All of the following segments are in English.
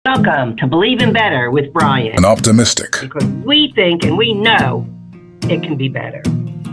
Welcome to Believe in Better with Brian. And optimistic. Because we think and we know it can be better.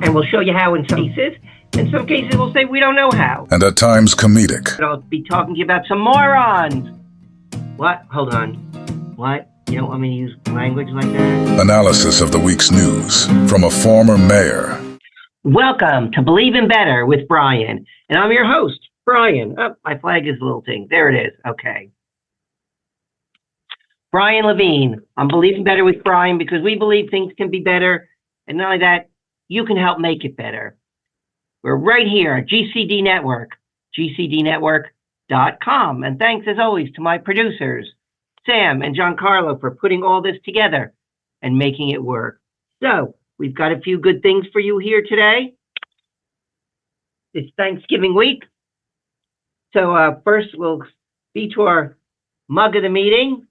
And we'll show you how in some cases. In some cases, we'll say we don't know how. And at times comedic. But I'll be talking to you about some morons. What? Hold on. What? You don't want me to use language like that? Analysis of the week's news from a former mayor. Welcome to Believe in Better with Brian. And I'm your host, Brian. Oh, my flag is a little thing. There it is. Okay. Brian Levine. I'm Believing Better with Brian because we believe things can be better. And not only that, you can help make it better. We're right here at GCD Network, gcdnetwork.com. And thanks as always to my producers, Sam and Giancarlo, for putting all this together and making it work. So we've got a few good things for you here today. It's Thanksgiving week. So first we'll be to our mug of the meeting.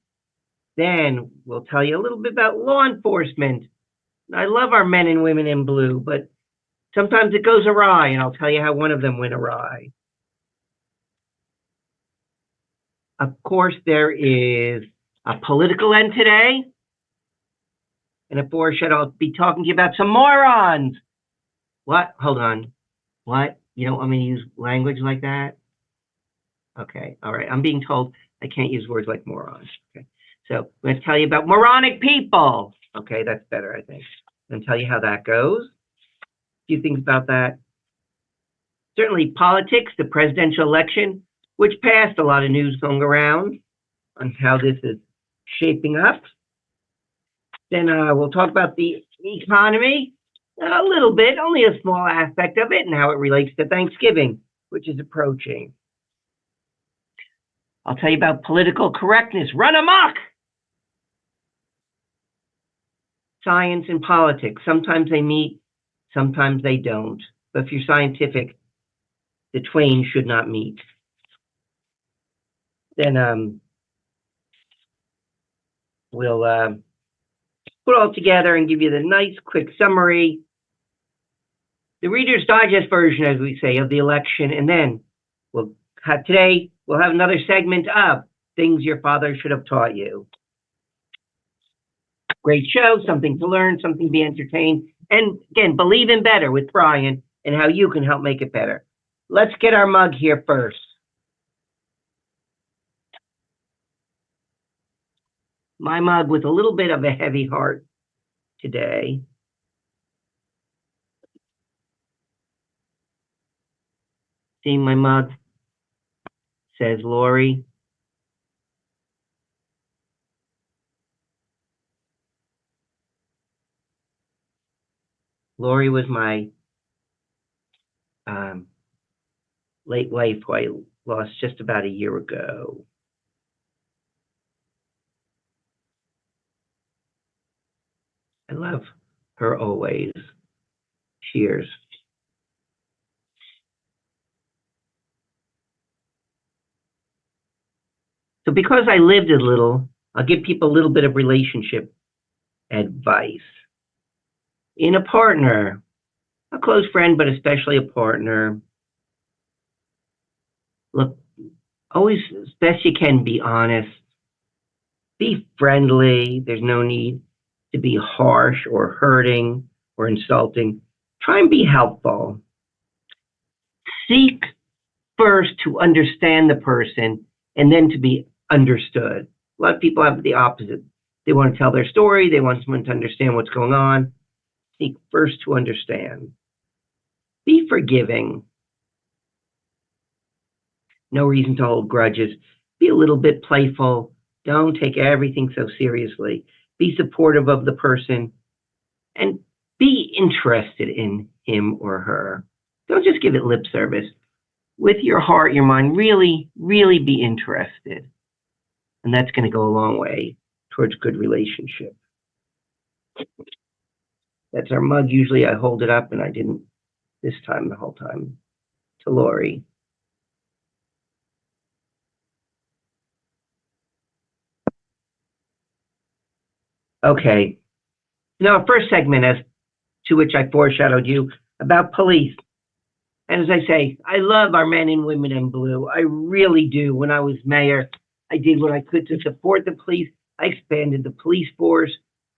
Then we'll tell you a little bit about law enforcement. I love our men and women in blue, but sometimes it goes awry, and I'll tell you how one of them went awry. Of course, there is a political end today. And at Foreshed, I'll be talking to you about some morons. What? Hold on. What? You don't want me to use language like that? Okay. All right. I'm being told I can't use words like morons. Okay. So I'm going to tell you about moronic people. Okay, that's better, I think. I'm going to tell you how that goes. A few things about that. Certainly politics, the presidential election, which passed, a lot of news going around on how this is shaping up. Then we'll talk about the economy a little bit, only a small aspect of it, and how it relates to Thanksgiving, which is approaching. I'll tell you about political correctness. Run amok! Science and politics. Sometimes they meet, sometimes they don't. But if you're scientific, the twain should not meet. Then we'll put it all together and give you the nice quick summary, the Reader's Digest version, as we say, of the election. And then we'll have another segment of things your father should have taught you. Great show, something to learn, something to be entertained. And again, Believe in Better with Brian and how you can help make it better. Let's get our mug here first. My mug with a little bit of a heavy heart today. See my mug? Says Lori. Lori was my late wife, who I lost just about a year ago. I love her always. Cheers. So because I lived a little, I'll give people a little bit of relationship advice. In a partner, a close friend, but especially a partner, look, always, as best you can, be honest. Be friendly. There's no need to be harsh or hurting or insulting. Try and be helpful. Seek first to understand the person and then to be understood. A lot of people have the opposite. They want to tell their story. They want someone to understand what's going on. Seek first to understand. Be forgiving. No reason to hold grudges. Be a little bit playful. Don't take everything so seriously. Be supportive of the person and be interested in him or her. Don't just give it lip service. With your heart, your mind, really, really be interested. And that's going to go a long way towards good relationship. That's our mug. Usually I hold it up, and I didn't this time, the whole time, to Lori. Okay. Now, our first segment, as to which I foreshadowed you, about police. And as I say, I love our men and women in blue. I really do. When I was mayor, I did what I could to support the police. I expanded the police force.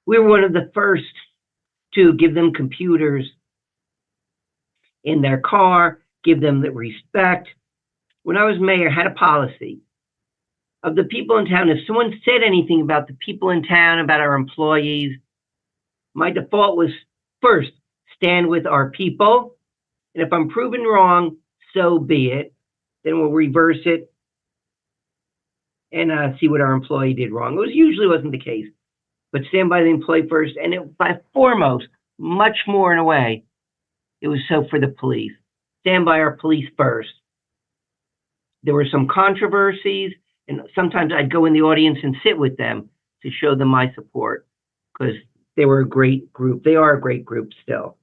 We were one of the first to give them computers in their car, give them the respect. When I was mayor, I had a policy of the people in town. If someone said anything about the people in town, about our employees, my default was first, stand with our people. And if I'm proven wrong, so be it. Then we'll reverse it and see what our employee did wrong. It usually wasn't the case, but stand by the employee first. And by foremost, much more in a way, it was so for the police. Stand by our police first. There were some controversies, and sometimes I'd go in the audience and sit with them to show them my support because they were a great group. They are a great group still.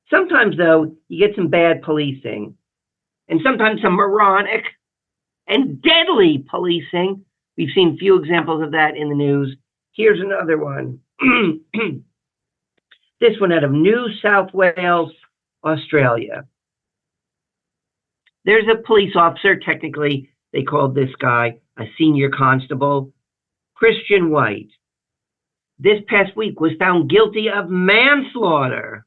Sometimes, though, you get some bad policing, and sometimes some moronic and deadly policing. We've seen few examples of that in the news. Here's another one. This one out of New South Wales, Australia. There's a police officer, technically, they called this guy a senior constable, Christian White. This past week was found guilty of manslaughter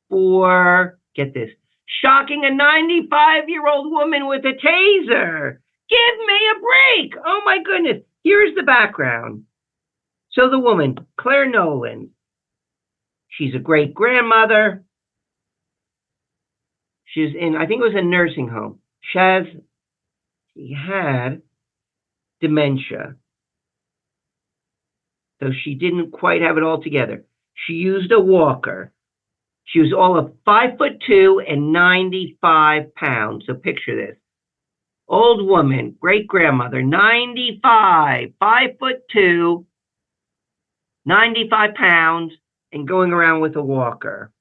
for, get this, shocking a 95-year-old woman with a taser. Give me a break. Oh my goodness. Here's the background. So the woman, Claire Nolan, she's a great grandmother. She's in, I think it was a nursing home. She had dementia. So she didn't quite have it all together. She used a walker. She was all of 5'2" and 95 pounds. So picture this. Old woman, great grandmother, 95, 5'2", 95 pounds, and going around with a walker.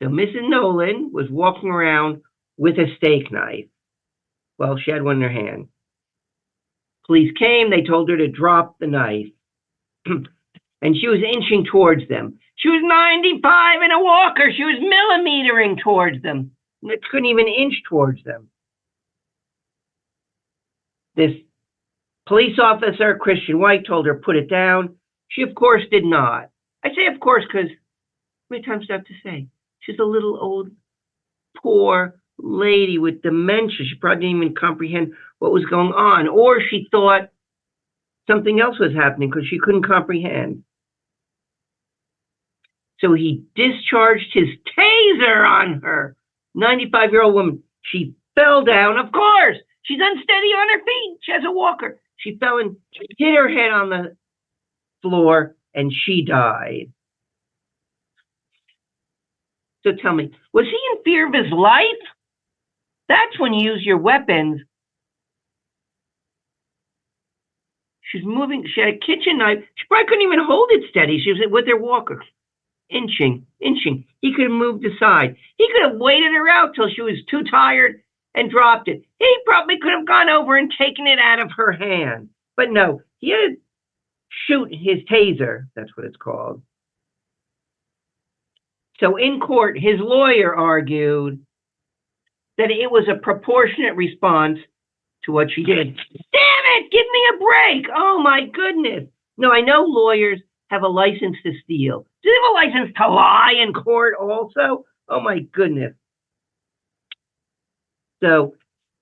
So Mrs. Nolan was walking around with a steak knife. Well, she had one in her hand. Police came, they told her to drop the knife. And she was inching towards them. She was 95 in a walker. She was millimetering towards them. They couldn't even inch towards them. This police officer, Christian White, told her put it down. She, of course, did not. I say of course because how many times do I have to say? She's a little old, poor lady with dementia. She probably didn't even comprehend what was going on. Or she thought something else was happening because she couldn't comprehend. So he discharged his taser on her. 95-year-old woman. She fell down, of course. She's unsteady on her feet. She has a walker. She fell and hit her head on the floor, and she died. So tell me, was he in fear of his life? That's when you use your weapons. She's moving. She had a kitchen knife. She probably couldn't even hold it steady. She was with her walker. Inching. He could have moved aside. He could have waited her out till she was too tired and dropped it. He probably could have gone over and taken it out of her hand. But no, he had to shoot his taser. That's what it's called. So in court, his lawyer argued that it was a proportionate response to what she did. Damn it! Give me a break! Oh my goodness! No, I know lawyers have a license to steal. Do they have a license to lie in court also? Oh my goodness. So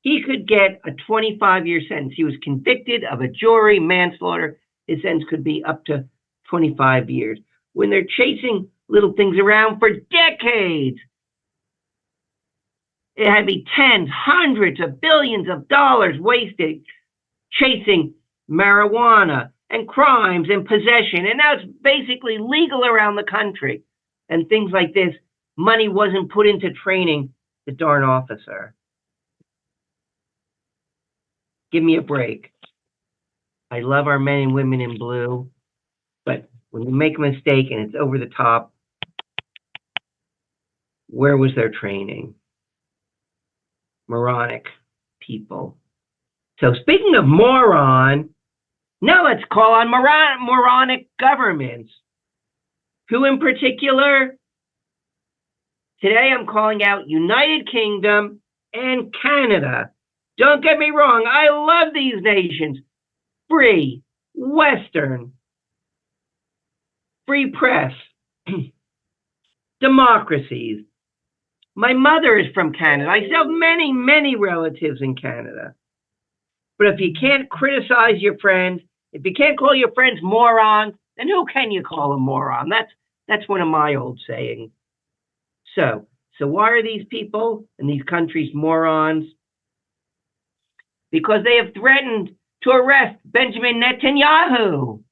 he could get a 25-year sentence. He was convicted of a jury manslaughter. His sentence could be up to 25 years. When they're chasing little things around for decades, it had to be tens, hundreds of billions of dollars wasted chasing marijuana and crimes and possession. And now it's basically legal around the country. And things like this, money wasn't put into training the darn officer. Give me a break. I love our men and women in blue, but when you make a mistake and it's over the top, where was their training? Moronic people. So speaking of moron, now let's call on moronic governments. Who in particular? Today I'm calling out United Kingdom and Canada. Don't get me wrong, I love these nations. Free, Western, free press, democracies. My mother is from Canada. I still have many, many relatives in Canada. But if you can't criticize your friends, if you can't call your friends morons, then who can you call a moron? That's one of my old sayings. So why are these people in these countries morons? Because they have threatened to arrest Benjamin Netanyahu,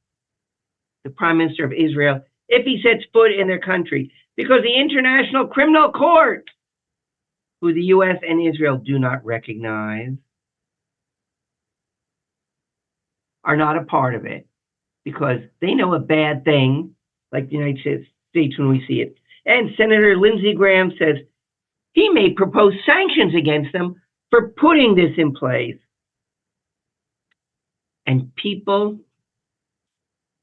the Prime Minister of Israel, if he sets foot in their country. Because the International Criminal Court, who the U.S. and Israel do not recognize, are not a part of it. Because they know a bad thing, like the United States when we see it. And Senator Lindsey Graham says he may propose sanctions against them for putting this in place. And people,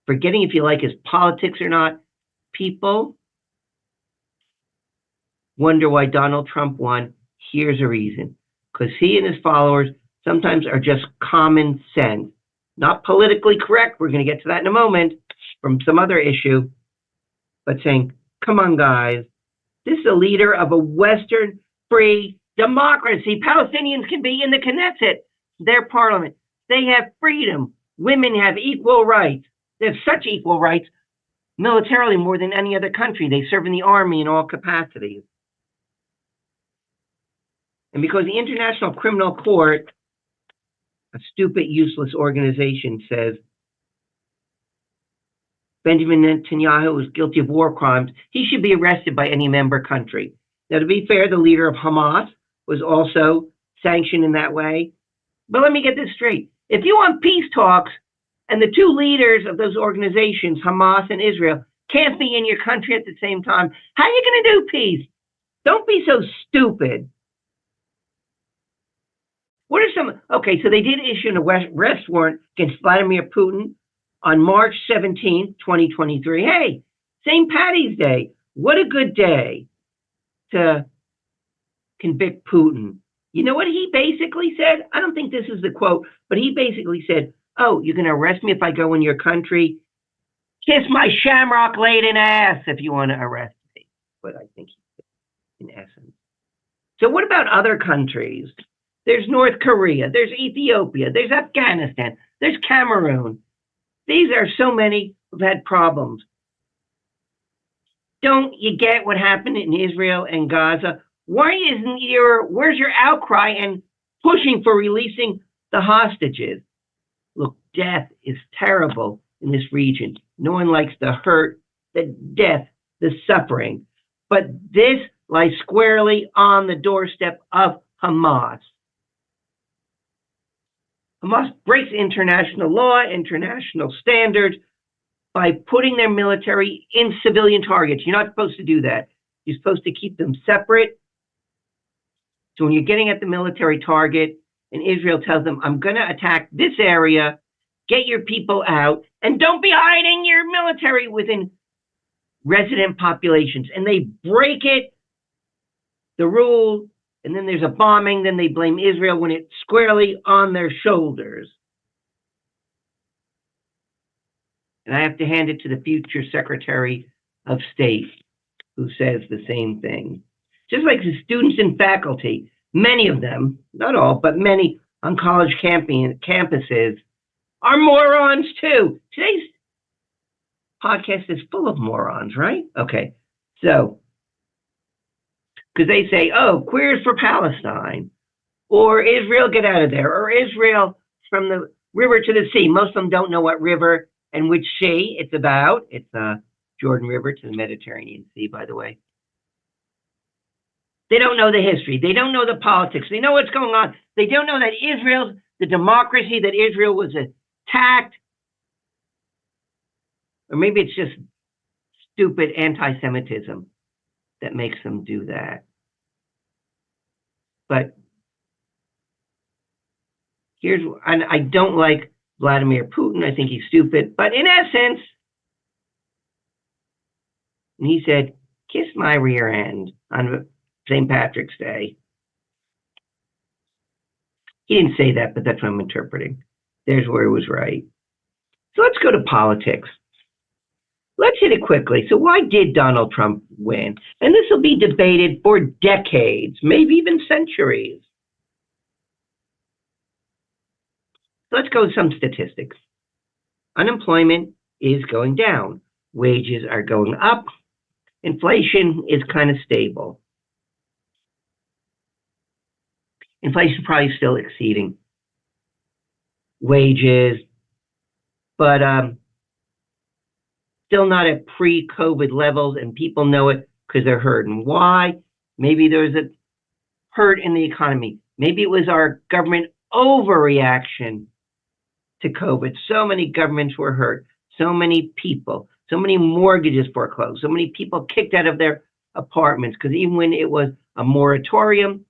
forgetting if you like his politics or not, people wonder why Donald Trump won. Here's a reason. Because he and his followers sometimes are just common sense. Not politically correct, we're going to get to that in a moment, from some other issue, but saying, come on, guys, this is a leader of a Western free democracy. Palestinians can be in the Knesset, their parliament. They have freedom. Women have equal rights. They have such equal rights, militarily more than any other country. They serve in the army in all capacities. And because the International Criminal Court, a stupid, useless organization, says Benjamin Netanyahu is guilty of war crimes, he should be arrested by any member country. Now, to be fair, the leader of Hamas was also sanctioned in that way. But let me get this straight. If you want peace talks and the two leaders of those organizations, Hamas and Israel, can't be in your country at the same time, how are you going to do peace? Don't be so stupid. What are some... Okay, so they did issue an arrest warrant against Vladimir Putin on March 17, 2023. Hey, St. Paddy's Day. What a good day to convict Putin. You know what he basically said? I don't think this is the quote, but he basically said, oh, you're going to arrest me if I go in your country? Kiss my shamrock-laden ass if you want to arrest me. But I think in essence. So what about other countries? There's North Korea, there's Ethiopia, there's Afghanistan, there's Cameroon. These are so many who've had problems. Don't you get what happened in Israel and Gaza? Where's your outcry and pushing for releasing the hostages? Look, death is terrible in this region. No one likes the hurt, the death, the suffering. But this lies squarely on the doorstep of Hamas. Hamas breaks international law, international standards by putting their military in civilian targets. You're not supposed to do that. You're supposed to keep them separate. So when you're getting at the military target and Israel tells them, I'm going to attack this area, get your people out, and don't be hiding your military within resident populations. And they break it, the rule, and then there's a bombing, then they blame Israel when it's squarely on their shoulders. And I have to hand it to the future Secretary of State, who says the same thing. Just like the students and faculty, many of them, not all, but many on college campuses are morons too. Today's podcast is full of morons, right? Okay, so, because they say, oh, queers for Palestine, or Israel, get out of there, or Israel from the river to the sea. Most of them don't know what river and which sea it's about. It's Jordan River to the Mediterranean Sea, by the way. They don't know the history. They don't know the politics. They know what's going on. They don't know that Israel's the democracy, that Israel was attacked. Or maybe it's just stupid anti-Semitism that makes them do that. But and I don't like Vladimir Putin. I think he's stupid. But in essence, and he said, kiss my rear end on St. Patrick's Day. He didn't say that, but that's what I'm interpreting. There's where it was right. So let's go to politics. Let's hit it quickly. So why did Donald Trump win? And this will be debated for decades, maybe even centuries. So let's go with some statistics. Unemployment is going down. Wages are going up. Inflation is kind of stable. Inflation probably still exceeding wages, but still not at pre-COVID levels, and people know it because they're hurting. Why? Maybe there's a hurt in the economy. Maybe it was our government overreaction to COVID. So many governments were hurt. So many people. So many mortgages foreclosed. So many people kicked out of their apartments because even when it was a moratorium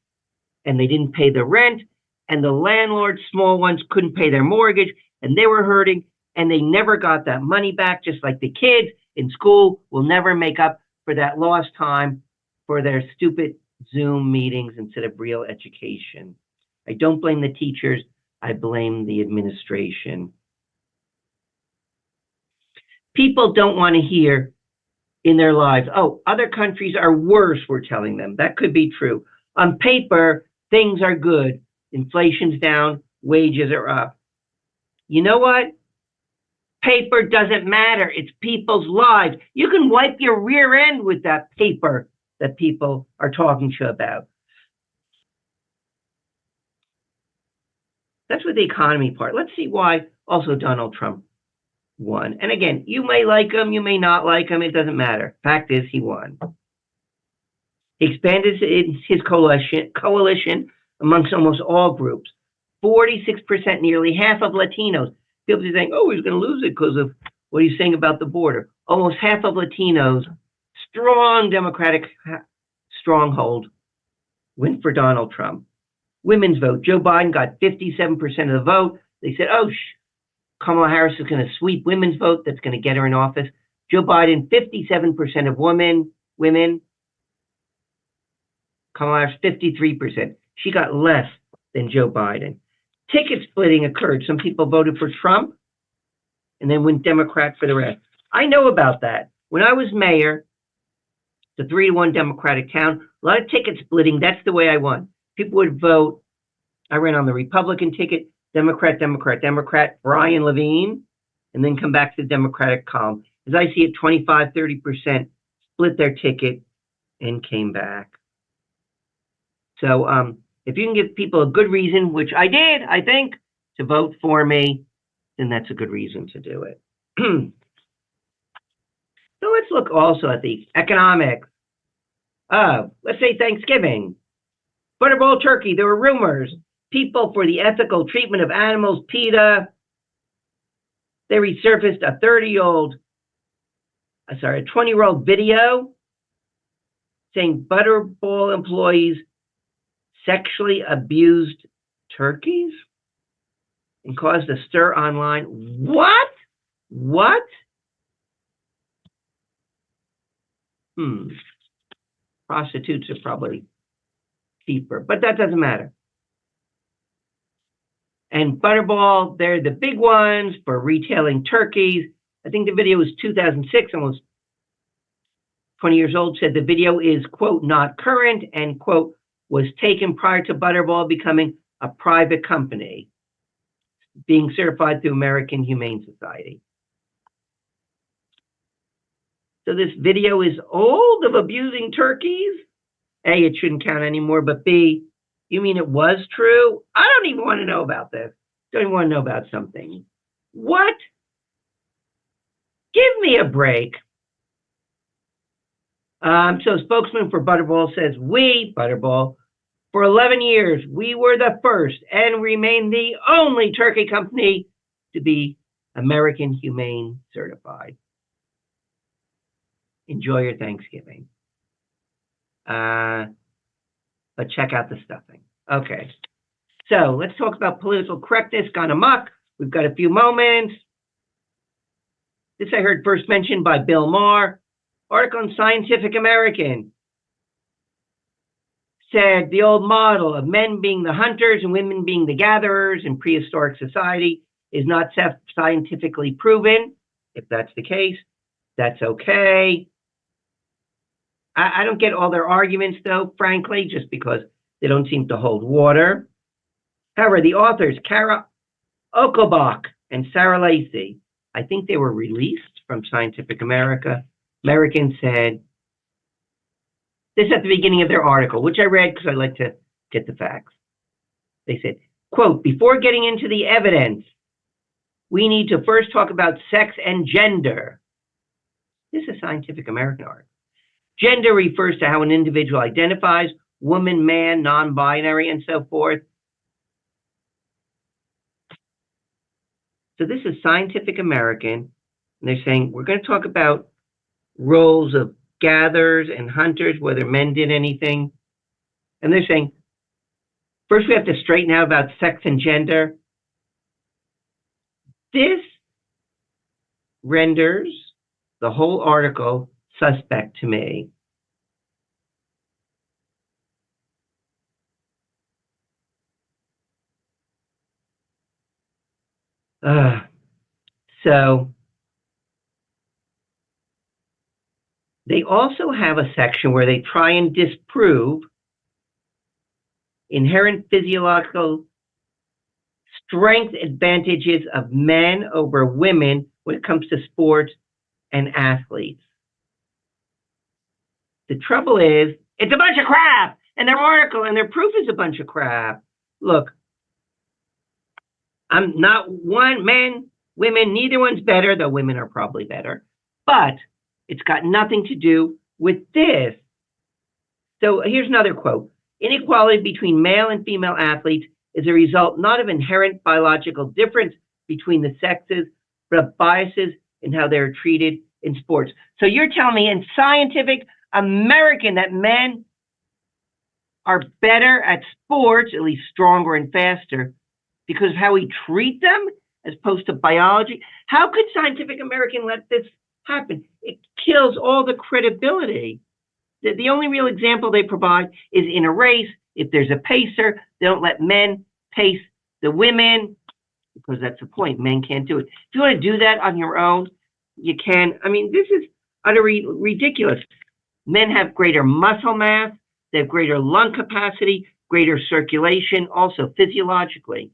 and they didn't pay the rent, and the landlords, small ones, couldn't pay their mortgage, and they were hurting, and they never got that money back, just like the kids in school will never make up for that lost time for their stupid Zoom meetings instead of real education. I don't blame the teachers. I blame the administration. People don't want to hear in their lives, oh, other countries are worse, we're telling them. That could be true. On paper, things are good. Inflation's down, wages are up. You know what? Paper doesn't matter. It's people's lives. You can wipe your rear end with that paper that people are talking to you about. That's with the economy part. Let's see why also Donald Trump won. And again, you may like him, you may not like him, it doesn't matter. Fact is, he won. He expanded his coalition amongst almost all groups. 46%, nearly half of Latinos. People are saying, oh, he's going to lose it because of what he's saying about the border. Almost half of Latinos, strong Democratic stronghold, went for Donald Trump. Women's vote. Joe Biden got 57% of the vote. They said, oh, Kamala Harris is going to sweep women's vote. That's going to get her in office. Joe Biden, 57% of women. Kamala Harris, 53%. She got less than Joe Biden. Ticket splitting occurred. Some people voted for Trump and then went Democrat for the rest. I know about that. When I was mayor, the 3-1 Democratic town, a lot of ticket splitting. That's the way I won. People would vote. I ran on the Republican ticket, Democrat, Brian Levine, and then come back to the Democratic column. As I see it, 25, 30% split their ticket and came back. So if you can give people a good reason, which I did, I think, to vote for me, then that's a good reason to do it. So let's look also at the economics. Let's say Thanksgiving. Butterball turkey, there were rumors. People for the ethical treatment of animals, PETA. They resurfaced a 20-year-old video saying Butterball employees sexually abused turkeys and caused a stir online. What? Prostitutes are probably cheaper, but that doesn't matter. And Butterball, they're the big ones for retailing turkeys. I think the video was 2006, almost 20 years old, said the video is, quote, not current, and, quote, was taken prior to Butterball becoming a private company, being certified through American Humane Society. So this video is old of abusing turkeys? A, it shouldn't count anymore, but B, you mean it was true? I don't even want to know about this. Don't even want to know about something. What? Give me a break. So spokesman for Butterball says, we, Butterball, for 11 years, we were the first and remain the only turkey company to be American Humane certified. Enjoy your Thanksgiving. But check out the stuffing. Okay. So let's talk about political correctness gone amok. We've got a few moments. This I heard first mentioned by Bill Maher. Article in Scientific American. said the old model of men being the hunters and women being the gatherers in prehistoric society is not scientifically proven. If that's the case, that's okay. I don't get all their arguments, though, frankly, just because they don't seem to hold water. However, the authors, Kara Okobach and Sarah Lacey, I think they were released from Scientific American, said this at the beginning of their article, which I read because I like to get the facts. They said, quote, before getting into the evidence, we need to first talk about sex and gender. This is a Scientific American article. Gender refers to how an individual identifies, woman, man, non-binary, and so forth. So this is Scientific American, and they're saying we're going to talk about roles of gatherers and hunters, whether men did anything. And they're saying, first we have to straighten out about sex and gender. This renders the whole article suspect to me. So they also have a section where they try and disprove inherent physiological strength advantages of men over women when it comes to sports and athletes. The trouble is, it's a bunch of crap, and their article and their proof is a bunch of crap. Look, I'm not one, men, women, neither one's better, though women are probably better, but it's got nothing to do with this. So here's another quote. Inequality between male and female athletes is a result not of inherent biological difference between the sexes, but of biases in how they're treated in sports. So you're telling me in Scientific American that men are better at sports, at least stronger and faster, because of how we treat them as opposed to biology? How could Scientific American let this happen? It kills all the credibility. The only real example they provide is in a race. If there's a pacer, they don't let men pace the women, because that's the point. Men can't do it. If you want to do that on your own, you can. I mean, this is utterly ridiculous. Men have greater muscle mass, they have greater lung capacity, greater circulation, also physiologically.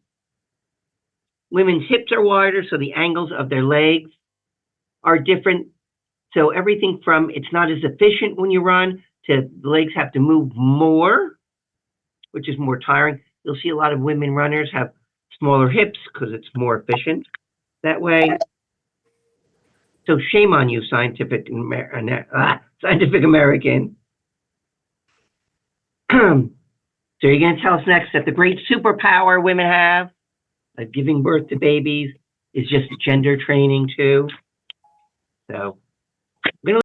Women's hips are wider, so the angles of their legs are different. So everything from it's not as efficient when you run to the legs have to move more, which is more tiring. You'll see a lot of women runners have smaller hips because it's more efficient that way. So shame on you, Scientific American. So you're going to tell us next that the great superpower women have of giving birth to babies is just gender training too? So